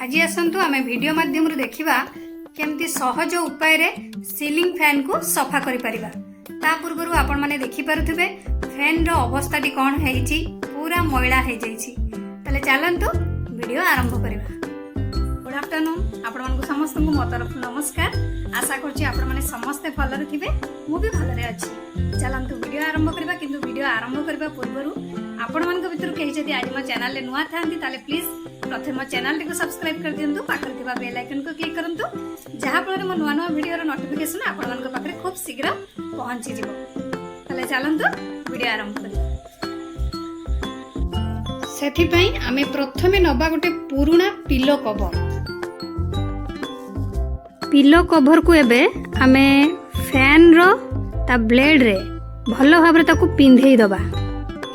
आज आसतु आम वीडियो माध्यम देखा केमती सहज उपाय रे सीलिंग फैन को सफा करि परिबा। ता पूर्व आपण माने देखि पारुथिबे फैन रो अवस्था कौन है पूरा मैला है जाइछि। तले चलंतु वीडियो आरंभ करिबा। गुड आफ्टरनून आपण मानकु समस्त को मो तरफ नमस्कार। आशा करछि आपण माने समस्त भलरे थिबे, मु भी भलरे अछि। चलंतु वीडियो आरंभ करिबा। किंतु वीडियो आरंभ करिबा पूर्वरु आपण मानक भितर केहि जदि आज मो चैनल ले नुआ थांती ताले प्लीज प्रथम मो चैनल को सब्सक्राइब कर दियंतु, पाखर थिबा बेल आइकन को क्लिक करंतु, जहा फल मो नुआ नुआ वीडियो रो नोटिफिकेशन आपण मानक पाखरे खूब शीघ्र पहुंची जिवो। ताले चलंतु वीडियो आरंभ करिबा। सेथि पई आमे प्रथमे नबा गोटे पुराना पिलो कवर को एबे आमे फैन रो ता ब्लेड रे भलो भाबरे ताकू पिंधेई दबा।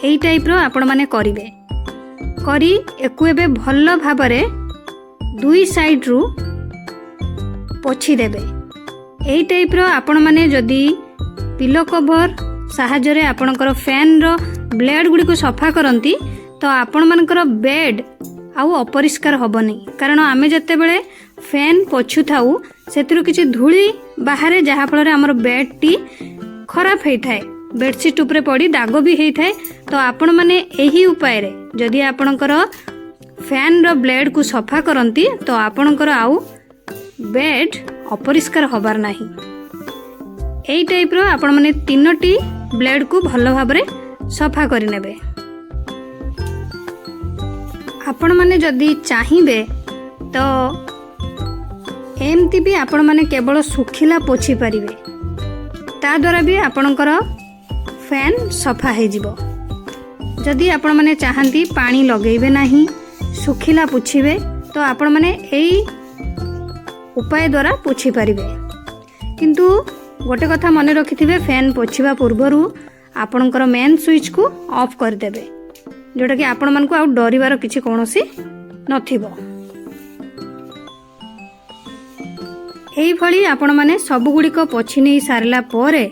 एई टाइप रो आपण माने करिवे करी एकु एबे भलो भाबरे दुई साइड रु पोछि देबे। एई टाइप रो आपण माने जदी पिलो कवर साहाय्य रे आपणकर फैन रो ब्लेड गुडी को सफा करंती तो आपण मानकर बेड आउ अपरिष्कार होबनी। कारण आमे जत्ते बेले फैन पोछु थाउ सेतिरु किछि धूली बाहरे, जहा फल रे हमर बेड टी खराब हेइ थाए, बेडशीट उपरे पड़ी दाग भी हेइ थाए। तो आपण माने एही उपाय रे जदी आपणकर फैन रो ब्लेड को सफा करंती तो आपणकर आउ बेड अपरिष्कार होबार नाही। एई टाइप रो आपण माने तीनोटी ब्लेड को भलो भाबरे सफा करि नेबे। आपण माने जदी चाहिबे तो एमती भी आपण माने केवल सुखिला पोछि परिबे, ता द्वारा भी आपणकर फैन सफा हे जिवो। जदी आपण माने चाहंती पानी लगेबे नाही, सुखिला पोछिबे तो आपण माने एई उपाय द्वारा पोछि परिबे। किंतु गोटे कथा मने रखिथिबे, फैन पोछिबा पूर्वरु आपणकर मेन स्विच को ऑफ कर देबे, जोटा कि आपण मानकु आउ डरिवार किछि कोनोसी नथिबो। एई भली आपण माने सब गुडी को पोछि नै सारला परे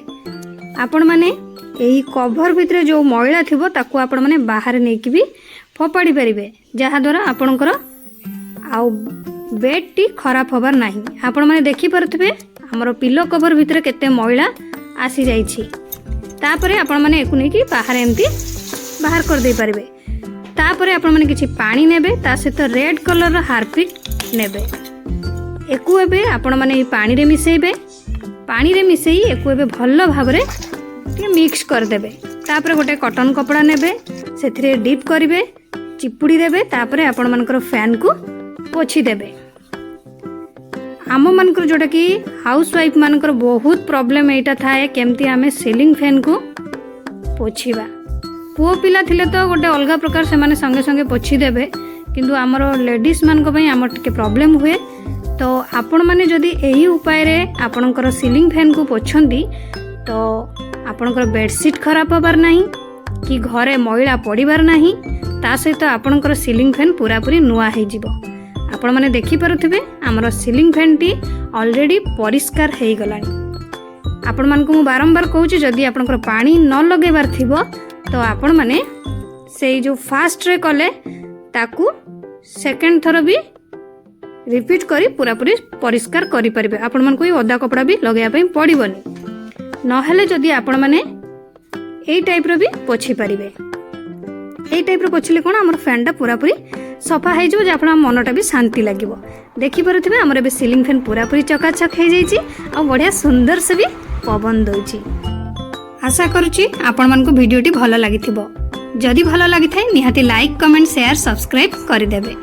आपण माने एई कवर भितरे जो मैला थिबो ताकू आपण माने बाहर नै कि भी फोपाडी परिबे, जहा द्वारा आपणकर आउ बेड टी खराब होबार नाही। आपण माने देखि परथबे हमरो पिलो कवर भितरे केते मैला आसी जाइछि। तापरे आपण माने एकु नै कि बाहर एमती बाहर कर दे परिबे। तापरे आपण माने किछि पानी नेबे, ता सहित रेड कलर रो हार्पिक नेबे। एकु एबे आपण माने ई पानी रे मिसेइबे। पानी रे मिसेई एकु एबे भलो भाबरे टे मिक्स कर देबे। तापरे गोटे कॉटन कपड़ा नेबे, सेथिरे डीप करिवे, चिपुडी देबे। तापरे आपण मानकर फैन को पोछि देबे। आम मानकर जोटा कि हाउस वाइफ मानकर बहुत प्रॉब्लम एटा थाए केमती आमे सीलिंग फैन को पोछिबा। पुओ पिला थिले तो गोटे अलगा प्रकार से माने संगे संगे पोछि देबे, किंतु हमरो लेडीज मान को पई हमर टिके प्रॉब्लम हुए। तो आपण माने जदी एही उपाय रे आपणकर सीलिंग फैन को पोछंती तो आपणकर बेडशीट खराब होबार नाही कि घरे मैला पड़ीबार नाही, ता सहित आपणकर सीलिंग फैन पूरा पूरी नुआ हे जिवो। आपण माने देखि पारुथिबे हमर सीलिंग फैन टी ऑलरेडी परिष्कार हेइ गलानी। आपण मान को मु बारंबार कहूची जदी आपणकर पानी न लगेबार थिबो तो आपण माने सेई जो फास्ट रे कले ताकू सेकंड थरो भी रिपीट करी पूरा पूरी परिष्कार करि परिबे। आपण मान कोई ओदा कपड़ा भी लगेया पई पड़िबोनी। नहेले जदी आपण माने एई टाइप रो भी पोछि परिबे। एई टाइप रो पोछिले कोन हमर फैन टा पूरा पूरी सफा हे जिवो, जे आपण मनटा भी शांति लागिवो। देखि परथिबे हमर बे सीलिंग फैन पूरा पूरी चकाचक हे जाईची आ बढ़िया सुंदर से भी पवन दोची। आशा करूची आपण मान को वीडियोटी भलो लागिथिबो। जदी भलो लागिथाय निहाती लाइक, कमेंट, शेयर, सब्सक्राइब करि देबे।